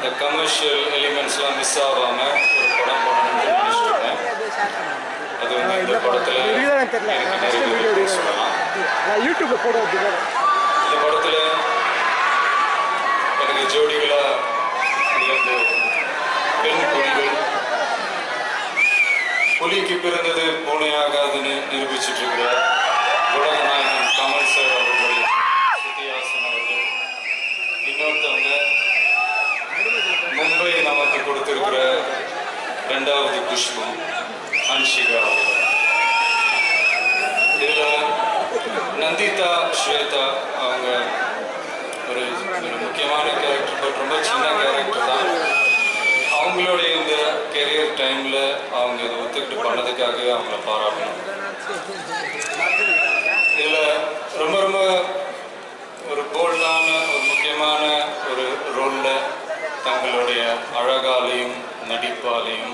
இந்த commercial எலிமெண்ட்ஸ்லாம் miss ஆகாமல் ஒரு படம் பண்ணணும்னு நினச்சிருக்கேன். அது வந்து இந்த படத்தில் சொல்லலாம். யூடியூப்ல போட இந்த படத்தில் எனக்கு ஜோடிகளாக வந்து பெண் புலிகள், புலிக்கு பிறந்தது பூனையாகாதுன்னு நிரூபிச்சுட்டு இருக்கிற உலக நாயகன் கமல் சார் அவர்கள், ஸ்ருதிஹாசன் அவர்கள், இன்னொருத்தவங்க மும்பை நமக்கு கொடுத்திருக்கிற 2வது குஷ்பு அன்ஷிகா அவர்கள். இதில் நந்திதா ஸ்வேதா அவங்க ஒரு முக்கியமான கேரக்டர், பட் ரொம்ப சின்ன கேரக்டர் தான். அவங்களுடைய இந்த கெரியர் டைமில் அவங்க இதை ஒத்துக்கிட்டு பண்ணதுக்காகவே அவங்கள பாராட்டணும். இதில் ரொம்ப ரொம்ப ஒரு போல்டான ஒரு முக்கியமான ஒரு ரோலில் தங்களுடைய அழகாலையும் நடிப்பாலையும்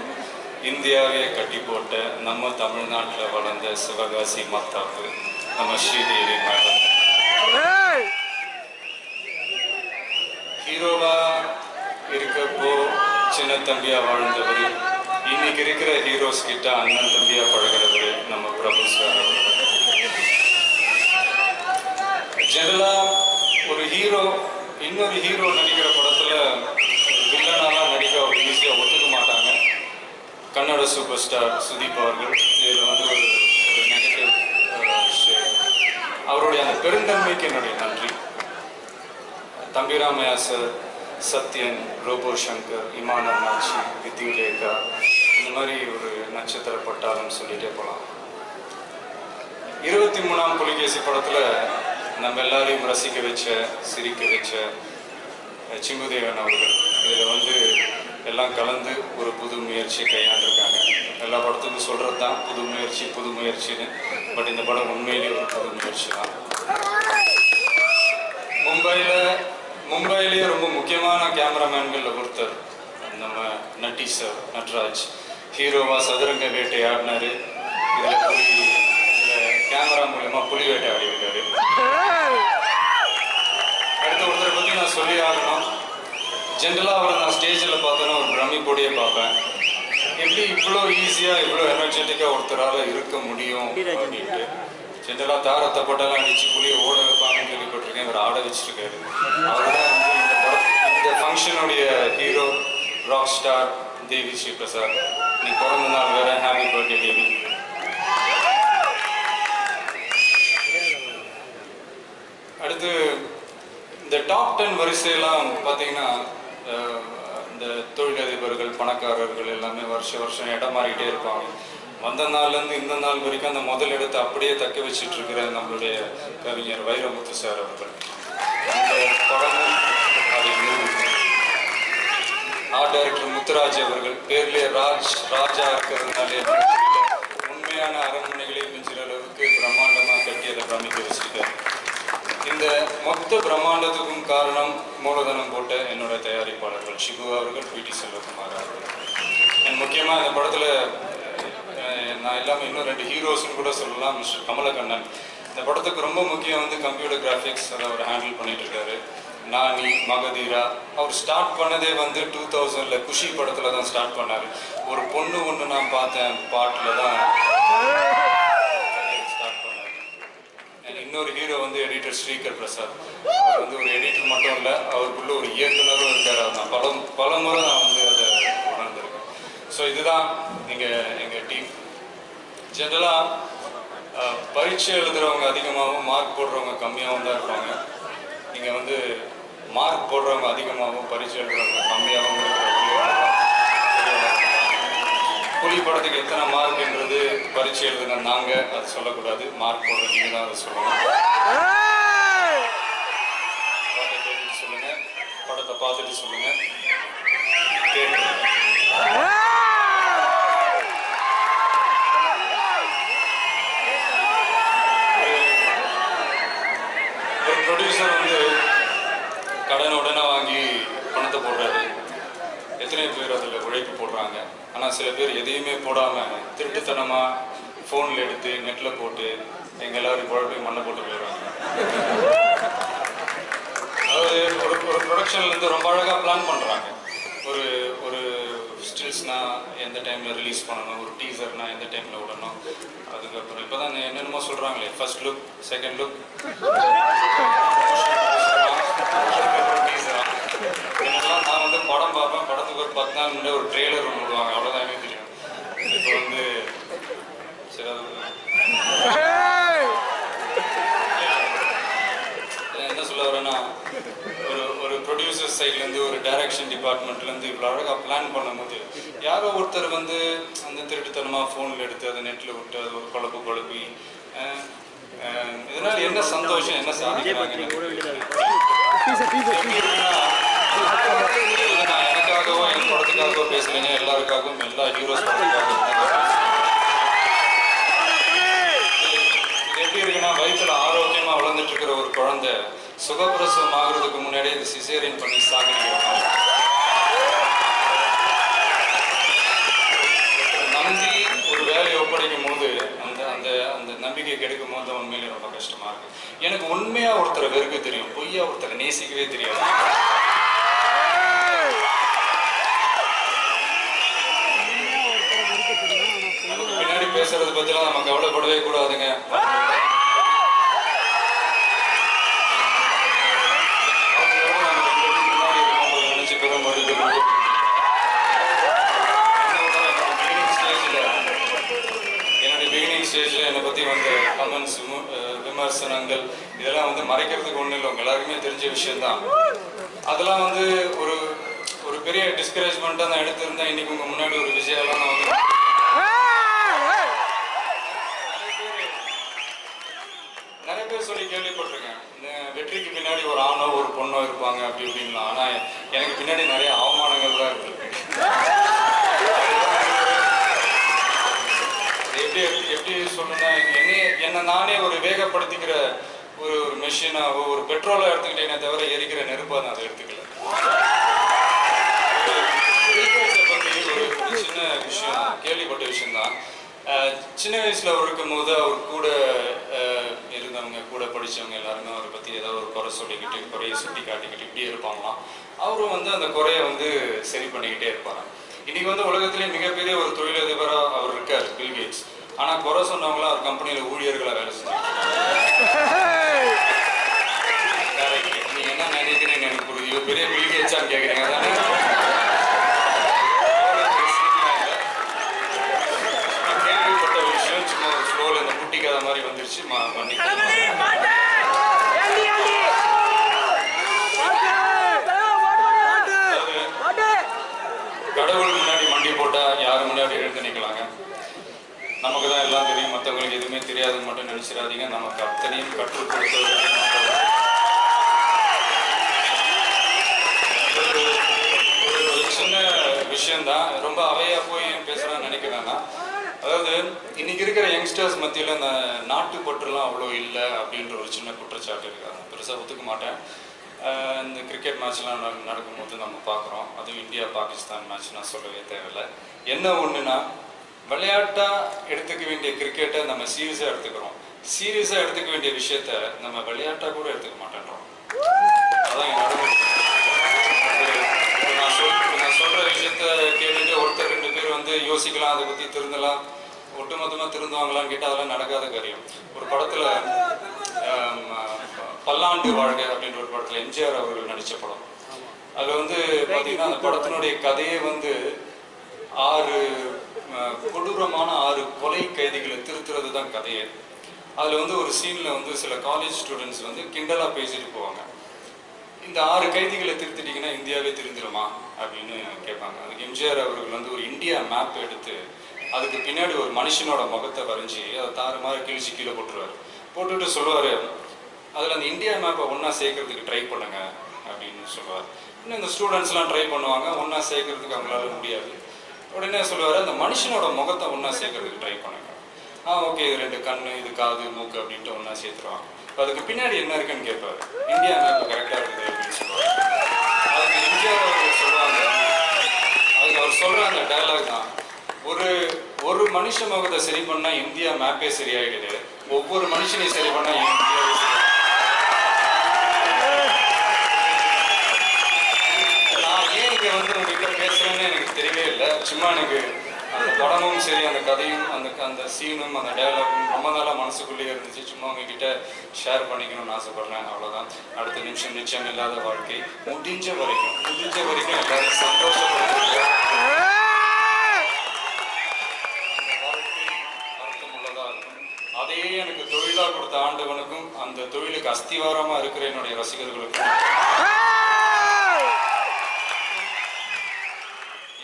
இந்தியாவே கட்டி போட்ட நம்ம தமிழ்நாட்டில் வளர்ந்த சிவகாசி மாத்தாப்பு நம்ம ஸ்ரீதேவி மேடம். ஹீரோவா இருக்கப்போ சின்ன தம்பியா வாழ்ந்தவர், இன்னைக்கு இருக்கிற ஹீரோஸ் கிட்ட அண்ணன் தம்பியா பழகிறவர் நம்ம பிரபு சார். ஜெனரலா ஒரு ஹீரோ இன்னொரு ஹீரோ நடிக்கிற படத்துல வில்லனாலாம் நடிக்க அவர் ஈஸியா ஒத்துக்க மாட்டாங்க. கன்னட சூப்பர் ஸ்டார் சுதீப் அவர்கள் இதில் வந்து ஒரு நெகட்டிவ் அவருடைய அந்த பெருந்தன்மைக்கு என்னுடைய நன்றி. தம்பிராமையா சார், சத்யன், ரோபோ சங்கர், இமான் அண்ணாச்சி, வித்யுலேகா, இந்த மாதிரி ஒரு நட்சத்திர பட்டாளம் சொல்லிட்டே போகலாம். 23ஆம் புலிகேசி படத்தில் நம்ம எல்லாரையும் ரசிக்க வச்ச, சிரிக்க வச்ச சிம்புதேவன் அவர்கள் இதில் வந்து எல்லாம் கலந்து ஒரு புது முயற்சியை கையாண்டிருக்காங்க. எல்லா படத்துக்கும் சொல்கிறது தான் புது முயற்சின்னு, பட் இந்த படம் உண்மையிலேயே ஒரு புது முயற்சி தான். மும்பையிலேயே ரொம்ப முக்கியமான கேமராமேன்கள் ஒருத்தர் நம்ம நட்டி சார், நட்ராஜ். ஹீரோவா சதுரங்க வேட்டை ஆடினாரு. இதில் கேமரா மூலமா புலி வேட்டை ஆடி இருக்காரு. அடுத்த ஒருத்தரை பற்றி நான் சொல்லி ஆகணும். ஜென்ரலாக அவரை நான் ஸ்டேஜில் பார்த்தோன்னா ஒரு பிரமிப்போடையே பார்ப்பேன். எப்படி இவ்வளோ ஈஸியாக இவ்வளோ எனர்ஜெட்டிக்காக ஒருத்தரால் இருக்க முடியும் அப்படின்ட்டு. ஜென்ரலாக தாரத்தை போட்டாலும் அடிச்சு புளியை ஓட வைப்பாங்கன்னு கேள்விப்பட்டிருக்கேன். இவர் ஆட வச்சிருக்காரு. அவர் தான் வந்து இந்த ஃபங்க்ஷனுடைய hero, rock star Devi Sri Prasad. நீ பிறந்த நாள் வேற, ஹாப்பி பர்த்டே தேவி. அடுத்து இந்த டாப் 10 வரிசையெல்லாம் பார்த்தீங்கன்னா இந்த தொழிலதிபர்கள், பணக்காரர்கள் எல்லாமே வருஷம் இடம் மாறிக்கிட்டே இருப்பாங்க. வந்த நாள்லேருந்து இந்த நாள் வரைக்கும் அந்த முதல் இடத்தை அப்படியே தக்க வச்சுட்டு இருக்கிற நம்மளுடைய கவிஞர் வைரமுத்து சார் அவர்கள். அந்த படமும் அதை ஆர்ட் டைரக்டர் முத்துராஜ் அவர்கள் பேர்லேயே ராஜா இருக்கிறதுனாலே உண்மையான அரண்மனைகளை மிஞ்சிற அளவுக்கு பிரம்மாண்டமாக கட்டி அதை பிரமிக்க வச்சிருக்காரு. இந்த மொத்த பிரம்மாண்டத்துக்கும் காரணம் மூலதனம் போட்ட என்னோட தயாரிப்பாளர்கள் சிபு அவர்கள், பிடி செல்வகுமார் அவர்கள். முக்கியமாக இந்த படத்தில் நான் எல்லாமே இன்னும் 2 ஹீரோஸ்ன்னு கூட சொல்லலாம். மிஸ்டர் கமலக்கண்ணன் இந்த படத்துக்கு ரொம்ப முக்கியம் வந்து கம்ப்யூட்டர் கிராஃபிக்ஸ், அதை அவர் ஹேண்டில் பண்ணிட்டு இருக்காரு. நானி, மகதீரா அவர் ஸ்டார்ட் பண்ணதே வந்து 2000 குஷி படத்தில் தான் ஸ்டார்ட் பண்ணார். ஒரு பொண்ணு ஒன்று நான் பார்த்தேன் பாட்டில் தான் ஸ்டார்ட் பண்ணார். இன்னொரு ஹீரோ வந்து எடிட்டர் ஸ்ரீகர் பிரசாத். அவர் வந்து ஒரு எடிட்டர் மட்டும் இல்லை, அவருக்குள்ள ஒரு இயக்குனரும் இருக்கார். நான் பல முறை நான் வந்து அதை உணர்ந்திருக்கேன். ஸோ இதுதான் எங்கள் டீம். ஜென்ரலாக பரீட்சை எழுதுகிறவங்க அதிகமாகவும் மார்க் போடுறவங்க கம்மியாகவும் தான் இருப்பாங்க. நீங்கள் வந்து மார்க் போடுறவங்க அதிகமாகவும் பரீட்சை எழுதுகிறவங்க கம்மியாகவும் இருக்கிற புலி படத்துக்கு எத்தனை மார்க்ன்றது பரீட்சை எழுதுன நாங்கள் அது சொல்லக்கூடாது. மார்க் போடுற நீங்கள் தான் அதை சொல்லணும். படத்தை கேட்டுட்டு சொல்லுங்கள், படத்தை பார்த்துட்டு சொல்லுங்கள், கேட்டு ப்ரொடியூசர் வந்து கடனை உடனே வாங்கி பணத்தை போடுறாரு. எத்தனை பேர் அதில் உழைப்பு போடுறாங்க. ஆனால் சில பேர் எதையுமே போடாமல் திருட்டுத்தனமாக ஃபோனில் எடுத்து நெட்டில் போட்டு எங்கள் எல்லாரும் குழப்பி மண்ணை போட்டு போயிடுவாங்க. அதாவது ஒரு ப்ரொடக்ஷன்லேருந்து ரொம்ப அழகாக பிளான் பண்ணுறாங்க. ஒரு ஒரு ஸ்டில்ஸ்னால் எந்த டைமில் ரிலீஸ் பண்ணணும், ஒரு டீசர்னால் எந்த டைமில் விடணும். அதுக்கப்புறம் இப்போ தான் என்னென்னமோ சொல்கிறாங்களே, ஃபர்ஸ்ட் லுக், செகண்ட் லுக், டீசரா. இதெல்லாம் நான் வந்து படம் பார்ப்பேன், படத்துக்கு ஒரு 10 நாள் முன்னாடி ஒரு ட்ரெய்லர் ஒன்று விடுவாங்க, அவ்வளோதான் எனக்கு தெரியும். இப்போ வந்து சரி அது என்ன சொல்ல வரேன்னா, ஒரு ப்ரொடியூசர் சைட்லேருந்து, ஒரு டைரக்ஷன் டிபார்ட்மெண்ட்லேருந்து இவ்வளோ அழகாக பிளான் பண்ணும்போது யாரோ ஒருத்தர் வந்து அந்த திருட்டுத்தனமாக ஃபோனில் எடுத்து அதை நெட்டில் விட்டு அது ஒரு குழப்பி இதனால் என்ன சந்தோஷம், என்ன சாதிக்கிறாங்க? நான் எனக்காகவோ என் படத்துக்காகவோ பேசுகிறேங்க, எல்லாருக்காகவும், எல்லா ஹீரோஸ் படத்துக்காகவும். இது எப்படி இருக்குன்னா, வயிற்றுல ஆரோக்கியமாக வளர்ந்துட்டு இருக்கிற ஒரு குழந்தை சுகப்பிரசவம் ஆகுறதுக்கு முன்னாடியே இது சிசேரியன் பண்ணி சாகிக்கிறாங்க. நம்பி ஒரு வேலையை ஒப்படைக்கும் போது அந்த அந்த அந்த நம்பிக்கை கிடைக்கும் போது உண்மையிலே ரொம்ப கஷ்டமா இருக்கு. எனக்கு உண்மையா ஒருத்தரை வெறுக்க தெரியும், பொய்யா ஒருத்தரை நேசிக்கவே தெரியாது. நமக்கு பின்னாடி பேசுறது பத்திலாம் நம்ம கவலைப்படவே கூடாதுங்க. நினைச்சு பெரும்போது என்னுடைய பிகினிங் ஸ்டேஜில் என்னை பற்றி வந்த கமெண்ட்ஸ், விமர்சனங்கள் இதெல்லாம் வந்து மறைக்கிறதுக்கு ஒன்றும் இல்லை, உங்க எல்லாருக்குமே தெரிஞ்ச விஷயம்தான். அதெல்லாம் வந்து ஒரு ஒரு பெரிய டிஸ்கரேஜ்மெண்ட்டாக நான் எடுத்திருந்தேன். இன்னைக்கு உங்கள் முன்னாடி ஒரு விஷயம்லாம் நான் வந்து நிறைய பேர் சொல்லி கேள்விப்பட்டிருக்கேன், வெற்றிக்கு பின்னாடி ஒரு ஆணோ ஒரு பொண்ணோ இருப்பாங்க அப்படி இப்படின்லாம். ஆனால் எனக்கு பின்னாடி நிறைய அவமானங்கள் தான் இருக்கு. எப்படி சொல்லணும்னா, என்னை நானே ஒரு வேகப்படுத்திக்கிற ஒரு மெஷினாவோ ஒரு பெட்ரோலை எடுத்துக்கிட்டேனே தவிர எரிக்கிற நெருப்பாக நான் அதை எடுத்துக்கல. ஒரு சின்ன விஷயம், கேள்விப்பட்ட விஷயம்தான். சின்ன வயசுல இருக்கும் போது அவர் கூட இருந்தவங்க, கூட படித்தவங்க எல்லாருமே அவரை பற்றி ஏதாவது ஒரு குறை சொல்லிக்கிட்டு, குறையை சுட்டி காட்டிக்கிட்டு இப்படியே இருப்பாங்களாம். அவரும் வந்து அந்த குறையை வந்து சரி பண்ணிக்கிட்டே இருப்பாங்க. இன்னைக்கு வந்து உலகத்திலே மிகப்பெரிய ஒரு தொழிலதிபராக அவர் இருக்கார், பில் கேட்ஸ். ஆனால் குறை சொன்னவங்களாம் அவர் கம்பெனியில் ஊழியர்களாக வேலை செஞ்சுட்டு. நீங்க என்ன நினைக்கிறீங்க எனக்கு புரியுது, பெரிய பில் கேட்ஸான்னு கேட்குறீங்க தானே? கேள்விப்பட்ட விஷயம் சும்மா ஒரு ஃப்ளோவில் இந்த குட்டிக்காத மாதிரி வந்துருச்சு, கடவுள் முன்னாடி மண்டி போட்டா யாரு முன்னாடி எழுந்து நிற்கலாங்க. நமக்கு தான் எல்லாம் தெரியும், மற்றவங்களுக்கு எதுவுமே தெரியாதுன்னு மட்டும் நினைச்சிடாதீங்க. நமக்கு அத்தனையும் கற்றுக் கொடுத்தவர்கள் ஒரு சின்ன விஷயம்தான், ரொம்ப அவையா போய் பேசுறான்னு நினைக்கிறாங்க. அதாவது இன்னைக்கு இருக்கிற யங்ஸ்டர்ஸ் மத்தியில் அந்த நாட்டுப்பற்றுலாம் அவ்வளோ இல்லை அப்படின்ற ஒரு சின்ன குற்றச்சாட்டு இருக்காங்க. பெருசாக ஒத்துக்க மாட்டேன். இந்த கிரிக்கெட் மேட்ச்லாம் நடக்கும்போது நம்ம பார்க்குறோம், அதுவும் இந்தியா பாகிஸ்தான் மேட்ச், நான் சொல்லவே தேவையில்லை. என்ன ஒன்றுனா, விளையாட்டாக எடுத்துக்க வேண்டிய கிரிக்கெட்டை நம்ம சீரியஸாக எடுத்துக்கிறோம், சீரியஸாக எடுத்துக்க வேண்டிய விஷயத்த நம்ம விளையாட்டாக கூட எடுத்துக்க மாட்டேன்றோம். அதான் நடைமுறை. நான் சொல்கிற விஷயத்த கேட்டுட்டு ஒருத்தர் 2 பேர் வந்து யோசிக்கலாம், அதை பற்றி திருந்தலாம், ஒட்டுமொத்தமாக திருந்துவாங்களான்னு கேட்டால் அதெல்லாம் நடக்காத காரியம். ஒரு படத்தில் பல்லாண்டு வாழ்க அப்படின்ற ஒரு படத்தில் எம்ஜிஆர் அவர்கள் நடித்த படம். அதில் வந்து பார்த்தீங்கன்னா அந்த படத்தினுடைய கதையே வந்து 6 கொடூரமான 6 கொலை கைதிகளை திருத்துறது தான் கதையே. அதில் வந்து ஒரு சீனில் வந்து சில காலேஜ் ஸ்டூடெண்ட்ஸ் வந்து கிண்டலாக பேசிட்டு போவாங்க, இந்த 6 கைதிகளை திருத்திட்டீங்கன்னா இந்தியாவே திருந்திருமா அப்படின்னு கேட்பாங்க. அதுக்கு எம்ஜிஆர் அவர்கள் வந்து ஒரு இந்தியா மேப் எடுத்து அதுக்கு பின்னாடி ஒரு மனுஷனோட முகத்தை வரைஞ்சி அதை தாறுமாறு கிழிச்சு கீழே போட்டுட்டு சொல்லுவார், அதில் அந்த இந்தியா மேப்பை ஒன்றா சேர்க்கறதுக்கு ட்ரை பண்ணுங்க அப்படின்னு சொல்லுவார். இன்னும் இந்த ஸ்டூடெண்ட்ஸ்லாம் ட்ரை பண்ணுவாங்க, ஒன்றா சேர்க்கறதுக்கு அவங்களால முடியாது. உடனே சொல்லுவார், அந்த மனுஷனோட முகத்தை ஒன்றா சேர்க்கறதுக்கு ட்ரை பண்ணுங்க. ஓகே, இது 2 கண்ணு, இது காது, மூக்கு அப்படின்ட்டு ஒன்றா சேர்த்துருவாங்க. அதுக்கு பின்னாடி என்ன இருக்குன்னு கேட்பாரு, இந்தியா மேப் கரெக்டாக இருக்குது அப்படின்னு சொல்லுவாங்க. அதுக்கு எம்ஜிஆர் அவர்கள் சொல்லுவாங்க, அதுக்கு அவர் சொல்கிற அந்த டைலாக் தான், ஒரு மனுஷ முகத்தை சரி பண்ணால் இந்தியா மேப்பே சரியாயிடுது, ஒவ்வொரு மனுஷனையும் சரி பண்ணால் இந்தியாவே சரி. நான் ஏன் இங்கே வந்து உங்ககிட்ட பேசுறேன்னு எனக்கு தெரியவே இல்லை. சும்மா எனக்கு அந்த படமும் சரி, அந்த கதையும், அந்த சீனும், அந்த டயலாகும் ரொம்ப நாளாக மனசுக்குள்ளேயே இருந்துச்சு. சும்மா உங்ககிட்ட ஷேர் பண்ணிக்கணும்னு ஆசைப்படுறேன், அவ்வளோதான். அடுத்த நிமிஷம் நிச்சயம் இல்லாத வாழ்க்கை. முடிஞ்ச வரைக்கும் எல்லாரும் சந்தோஷப்படுறது வாழ்க்கை அர்த்தமுள்ளதாக இருக்கும். அதையே எனக்கு தொழிலாக கொடுத்த ஆண்டவனுக்கும், அந்த தொழிலுக்கு அஸ்திவாரமாக இருக்கிற என்னுடைய ரசிகர்களுக்கும்,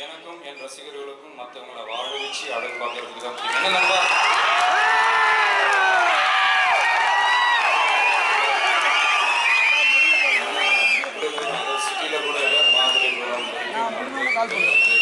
எனக்கும் என் ரசிகர்களுக்கும் மற்றவங்களை வாழ வச்சு அழகு பார்க்கறதுக்கு தான் பிடிக்கும். என்ன நண்பா? சிட்டியில கூட இல்லை, மாதிரி வரைக்கும்